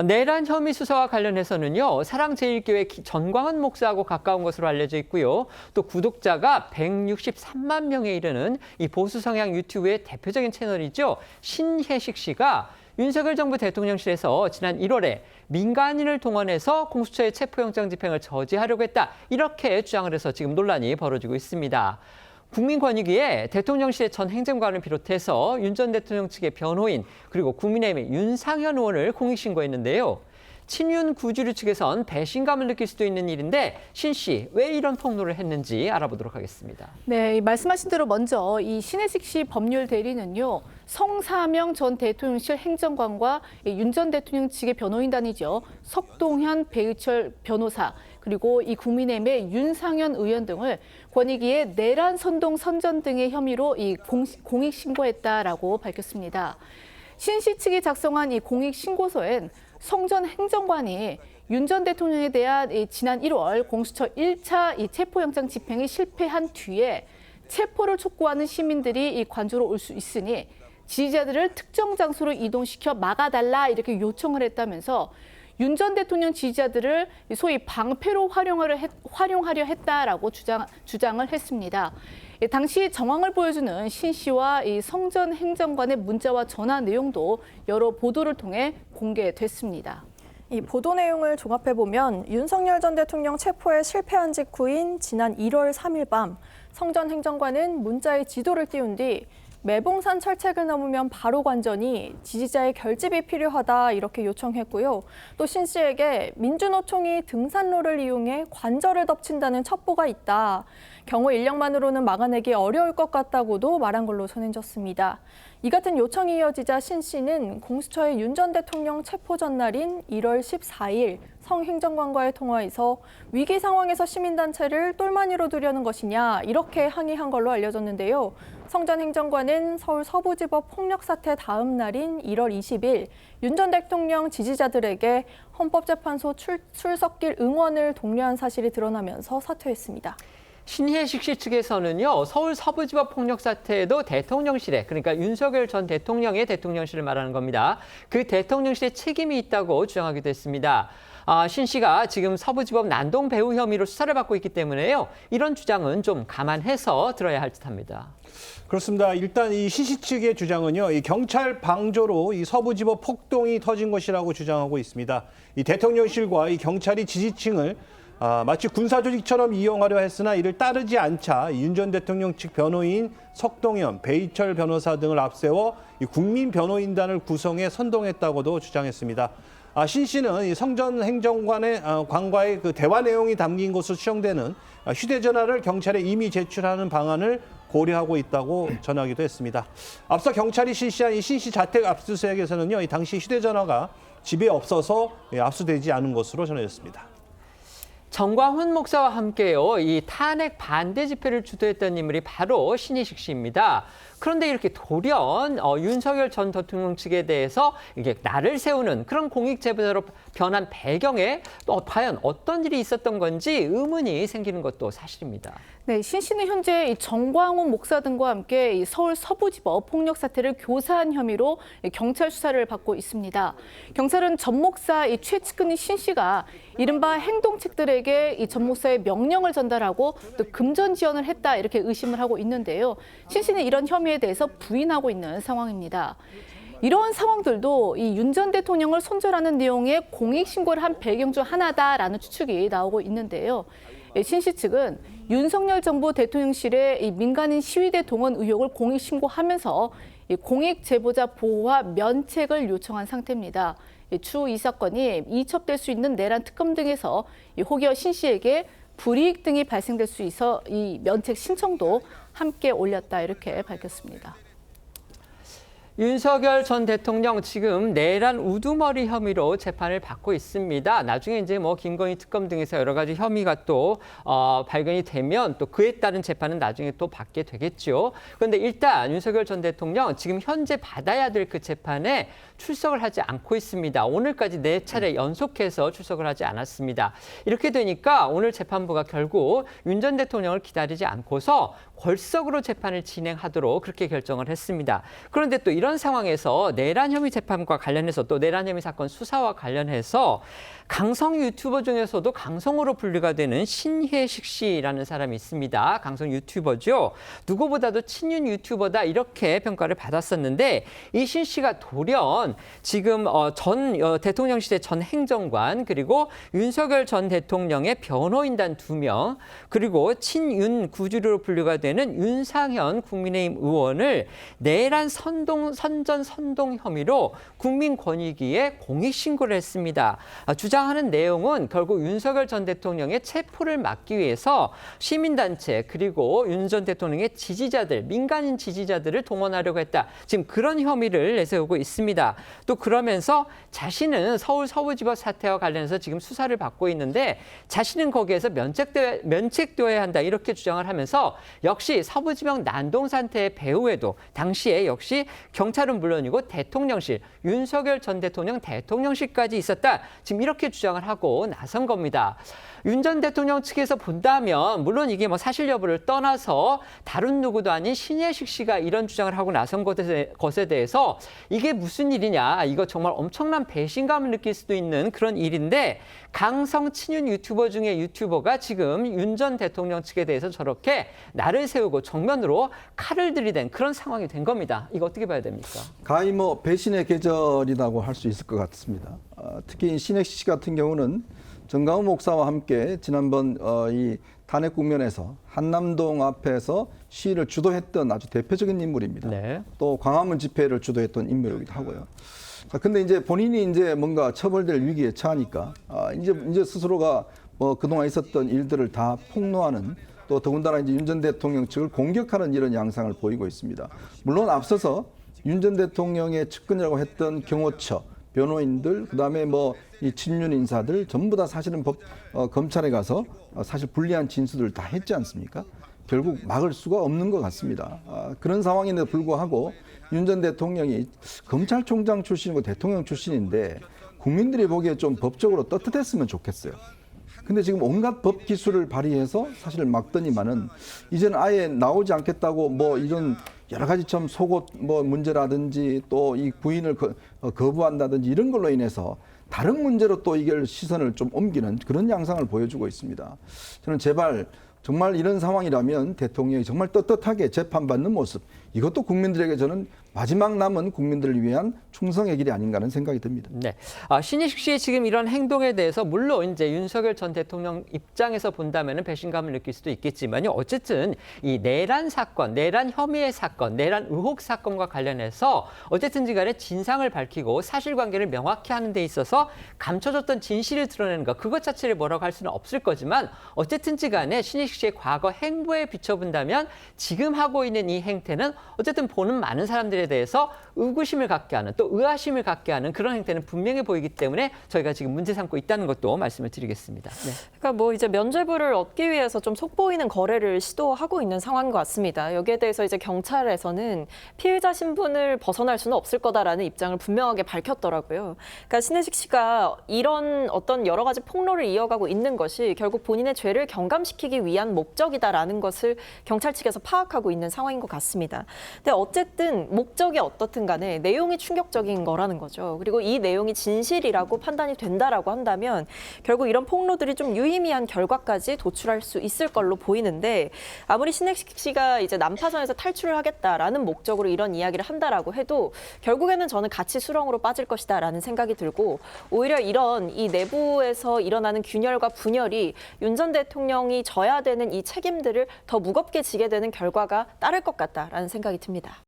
내란 혐의 수사와 관련해서는요, 사랑제일교회 전광훈 목사하고 가까운 것으로 알려져 있고요. 또 구독자가 163만 명에 이르는 이 보수 성향 유튜브의 대표적인 채널이죠. 신혜식 씨가 윤석열 정부 대통령실에서 지난 1월에 민간인을 동원해서 공수처의 체포영장 집행을 저지하려고 했다. 이렇게 주장을 해서 지금 논란이 벌어지고 있습니다. 국민권익위에 대통령실의 전 행정관을 비롯해서 윤 전 대통령 측의 변호인 그리고 국민의힘의 윤상현 의원을 공익신고했는데요. 친윤 구주류 측에선 배신감을 느낄 수도 있는 일인데 신 씨, 왜 이런 폭로를 했는지 알아보도록 하겠습니다. 네, 말씀하신 대로 먼저 이 신혜식 씨 법률 대리는요. 성사명 전 대통령실 행정관과 윤 전 대통령 측의 변호인단이죠. 석동현, 배의철 변호사, 그리고 이 국민의힘의 윤상현 의원 등을 권익위에 내란 선동 선전 등의 혐의로 이 공익 신고했다라고 밝혔습니다. 신 씨 측이 작성한 이 공익 신고서엔 성 전 행정관이 윤 전 대통령에 대한 지난 1월 공수처 1차 이 체포영장 집행이 실패한 뒤에 체포를 촉구하는 시민들이 이 관저로 올 수 있으니 지지자들을 특정 장소로 이동시켜 막아달라 이렇게 요청을 했다면서 윤 전 대통령 지지자들을 소위 방패로 활용하려 했다라고 주장을 했습니다. 당시 정황을 보여주는 신 씨와 이 성 전 행정관의 문자와 전화 내용도 여러 보도를 통해 공개됐습니다. 이 보도 내용을 종합해보면 윤석열 전 대통령 체포에 실패한 직후인 지난 1월 3일 밤 성 전 행정관은 문자에 지도를 띄운 뒤 매봉산 철책을 넘으면 바로 관전이 지지자의 결집이 필요하다 이렇게 요청했고요. 또 신 씨에게 민주노총이 등산로를 이용해 관절을 덮친다는 첩보가 있다. 경호 인력만으로는 막아내기 어려울 것 같다고도 말한 걸로 전해졌습니다. 이 같은 요청이 이어지자 신 씨는 공수처의 윤 전 대통령 체포 전날인 1월 14일 성 행정관과의 통화에서 위기 상황에서 시민단체를 똘마니로 두려는 것이냐 이렇게 항의한 걸로 알려졌는데요. 성 전 행정관은 서울 서부지법 폭력 사태 다음 날인 1월 20일 윤 전 대통령 지지자들에게 헌법재판소 출석길 응원을 독려한 사실이 드러나면서 사퇴했습니다. 신혜식 씨 측에서는요, 서울 서부지법 폭력 사태에도 대통령실에, 그러니까 윤석열 전 대통령의 대통령실을 말하는 겁니다. 그 대통령실에 책임이 있다고 주장하기도 했습니다. 신 씨가 지금 서부지법 난동 배후 혐의로 수사를 받고 있기 때문에요. 이런 주장은 좀 감안해서 들어야 할 듯합니다. 그렇습니다. 일단 이 신 씨 측의 주장은요, 이 경찰 방조로 이 서부지법 폭동이 터진 것이라고 주장하고 있습니다. 이 대통령실과 이 경찰이 지지층을 마치 군사조직처럼 이용하려 했으나 이를 따르지 않자 윤 전 대통령 측 변호인 석동현, 배의철 변호사 등을 앞세워 이 국민 변호인단을 구성해 선동했다고도 주장했습니다. 신 씨는 이 성 전 행정관의 관과의 그 대화 내용이 담긴 것으로 추정되는 휴대전화를 경찰에 이미 제출하는 방안을 고려하고 있다고 전하기도 했습니다. 앞서 경찰이 실시한 이 신 씨 자택 압수수색에서는요, 이 당시 휴대전화가 집에 없어서 압수되지 않은 것으로 전해졌습니다. 전광훈 목사와 함께요, 이 탄핵 반대 집회를 주도했던 인물이 바로 신혜식 씨입니다. 그런데 이렇게 돌연 윤석열 전 대통령 측에 대해서 이게 날을 세우는 그런 공익 제보자로 변한 배경에 또 과연 어떤 일이 있었던 건지 의문이 생기는 것도 사실입니다. 네, 신 씨는 현재 정광훈 목사 등과 함께 이 서울 서부지법 폭력 사태를 교사한 혐의로 경찰 수사를 받고 있습니다. 경찰은 전 목사 최측근인 신 씨가 이른바 행동책들에게 이 전 목사의 명령을 전달하고 또 금전 지원을 했다 이렇게 의심을 하고 있는데요. 신 씨는 이런 혐의에 대해서 부인하고 있는 상황입니다. 이러한 상황들도 이 윤 전 대통령을 손절하는 내용의 공익 신고를 한 배경 중 하나다라는 추측이 나오고 있는데요. 신 씨 측은 윤석열 정부 대통령실의 이 민간인 시위대 동원 의혹을 공익 신고하면서 이 공익 제보자 보호와 면책을 요청한 상태입니다. 추후 이 사건이 이첩될 수 있는 내란 특검 등에서 혹여 신 씨에게 불이익 등이 발생될 수 있어 이 면책 신청도 함께 올렸다 이렇게 밝혔습니다. 윤석열 전 대통령 지금 내란 우두머리 혐의로 재판을 받고 있습니다. 나중에 이제 뭐 김건희 특검 등에서 여러 가지 혐의가 또 발견이 되면 또 그에 따른 재판은 나중에 또 받게 되겠죠. 그런데 일단 윤석열 전 대통령 지금 현재 받아야 될 그 재판에 출석을 하지 않고 있습니다. 오늘까지 4차례 연속해서 출석을 하지 않았습니다. 이렇게 되니까 오늘 재판부가 결국 윤 전 대통령을 기다리지 않고서 벌석으로 재판을 진행하도록 그렇게 결정을 했습니다. 그런데 또 이런 이런 상황에서 내란 혐의 재판과 관련해서 또 내란 혐의 사건 수사와 관련해서 강성 유튜버 중에서도 강성으로 분류가 되는 신혜식 씨라는 사람이 있습니다. 강성 유튜버죠. 누구보다도 친윤 유튜버다 이렇게 평가를 받았었는데 이 신 씨가 돌연 지금 전 대통령실의 전 행정관 그리고 윤석열 전 대통령의 변호인단 2명 그리고 친윤 구주로 분류가 되는 윤상현 국민의힘 의원을 내란 선전 선동 혐의로 국민권익위에 공익신고를 했습니다. 주장하는 내용은 결국 윤석열 전 대통령의 체포를 막기 위해서 시민단체 그리고 윤 전 대통령의 지지자들, 민간인 지지자들을 동원하려고 했다. 지금 그런 혐의를 내세우고 있습니다. 또 그러면서 자신은 서울 서부지법 사태와 관련해서 지금 수사를 받고 있는데 자신은 거기에서 면책되어야 한다 이렇게 주장을 하면서 역시 서부지법 난동 사태의 배후에도 당시에 역시 경찰은 물론이고 대통령실, 윤석열 전 대통령 대통령실까지 있었다. 지금 이렇게 주장을 하고 나선 겁니다. 윤 전 대통령 측에서 본다면 물론 이게 뭐 사실 여부를 떠나서 다른 누구도 아닌 신혜식 씨가 이런 주장을 하고 나선 것에 대해서 이게 무슨 일이냐, 이거 정말 엄청난 배신감을 느낄 수도 있는 그런 일인데 강성 친윤 유튜버 중에 유튜버가 지금 윤 전 대통령 측에 대해서 저렇게 날을 세우고 정면으로 칼을 들이댄 그런 상황이 된 겁니다. 이거 어떻게 봐야 됩니까? 가히 뭐 배신의 계절이라고 할 수 있을 것 같습니다. 특히 신혜식 씨 같은 경우는 정강훈 목사와 함께 지난번 이 탄핵 국면에서 한남동 앞에서 시위를 주도했던 아주 대표적인 인물입니다. 네. 또 광화문 집회를 주도했던 인물이기도 하고요. 근데 이제 본인이 이제 뭔가 처벌될 위기에 처하니까 이제 스스로가 뭐 그동안 있었던 일들을 다 폭로하는 또 더군다나 이제 윤 전 대통령 측을 공격하는 이런 양상을 보이고 있습니다. 물론 앞서서 윤 전 대통령의 측근이라고 했던 경호처, 변호인들, 그다음에 뭐 이 친윤 인사들 전부 다 사실은 검찰에 가서 사실 불리한 진술을 다 했지 않습니까? 결국 막을 수가 없는 것 같습니다. 그런 상황인데도 불구하고 윤 전 대통령이 검찰총장 출신이고 대통령 출신인데 국민들이 보기에 좀 법적으로 떳떳했으면 좋겠어요. 근데 지금 온갖 법 기술을 발휘해서 사실 막더니만은 이제는 아예 나오지 않겠다고 뭐 이런 여러 가지 참 속옷 뭐 문제라든지 또 이 부인을 거부한다든지 이런 걸로 인해서 다른 문제로 또 이걸 시선을 좀 옮기는 그런 양상을 보여주고 있습니다. 저는 제발 정말 이런 상황이라면 대통령이 정말 떳떳하게 재판받는 모습, 이것도 국민들에게 저는 마지막 남은 국민들을 위한 충성의 길이 아닌가 하는 생각이 듭니다. 네, 신혜식 씨의 지금 이런 행동에 대해서 물론 이제 윤석열 전 대통령 입장에서 본다면은 배신감을 느낄 수도 있겠지만요. 어쨌든 이 내란 사건, 내란 혐의의 사건, 내란 의혹 사건과 관련해서 어쨌든지간에 진상을 밝히고 사실관계를 명확히 하는 데 있어서 감춰졌던 진실을 드러내는 것, 그것 자체를 뭐라고 할 수는 없을 거지만 어쨌든지간에 신혜식 씨의 과거 행보에 비춰본다면 지금 하고 있는 이 행태는 어쨌든 보는 많은 사람들에 대해서 의구심을 갖게 하는 또 의아심을 갖게 하는 그런 행태는 분명해 보이기 때문에 저희가 지금 문제 삼고 있다는 것도 말씀을 드리겠습니다. 네. 그러니까 뭐 이제 면죄부를 얻기 위해서 좀 속보이는 거래를 시도하고 있는 상황인 것 같습니다. 여기에 대해서 이제 경찰에서는 피해자 신분을 벗어날 수는 없을 거다라는 입장을 분명하게 밝혔더라고요. 그러니까 신혜식 씨가 이런 어떤 여러 가지 폭로를 이어가고 있는 것이 결국 본인의 죄를 경감시키기 위한 목적이다라는 것을 경찰 측에서 파악하고 있는 상황인 것 같습니다. 근데 어쨌든 목적이 어떻든 간에 내용이 충격적인 거라는 거죠. 그리고 이 내용이 진실이라고 판단이 된다라고 한다면 결국 이런 폭로들이 좀 유의미한 결과까지 도출할 수 있을 걸로 보이는데 아무리 신혜식 씨가 이제 난파선에서 탈출을 하겠다라는 목적으로 이런 이야기를 한다라고 해도 결국에는 저는 같이 수렁으로 빠질 것이다라는 생각이 들고 오히려 이런 이 내부에서 일어나는 균열과 분열이 윤 전 대통령이 져야 되는 이 책임들을 더 무겁게 지게 되는 결과가 따를 것 같다라는 생각이 듭니다.